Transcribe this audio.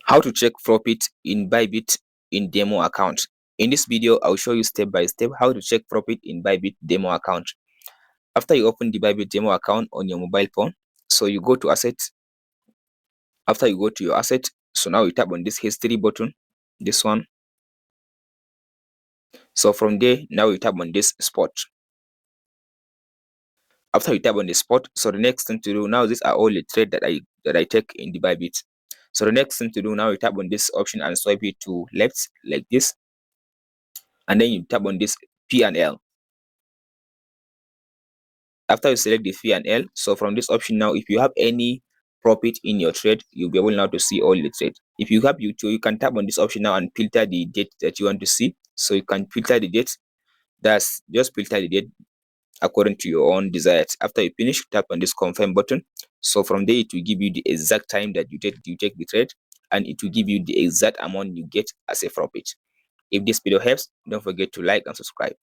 How to check profit in Bybit in demo account. In this video, I'll show you step by step how to check profit in Bybit demo account. After you open the Bybit demo account on your mobile phone, so you go to assets. After you go to your asset, so now you tap on this history button, this one. So from there, now you tap on this spot. After you tap on the spot, so the next thing to do now, these are all the trade that I take in the Bybit. So the next thing to do now, you tap on this option and swipe it to left like this, and then you tap on this P&L. After you select the P&L, so from this option now, if you have any profit in your trade, you'll be able now to see all the trade. If you have YouTube, you can tap on this option now and filter the date that you want to see. So you can filter the date. That's just filter the date according to your own desires. After you finish, tap on this confirm button. So from there, it will give you the exact time that you take the trade, and it will give you the exact amount you get as a profit. If this video helps, don't forget to like and subscribe.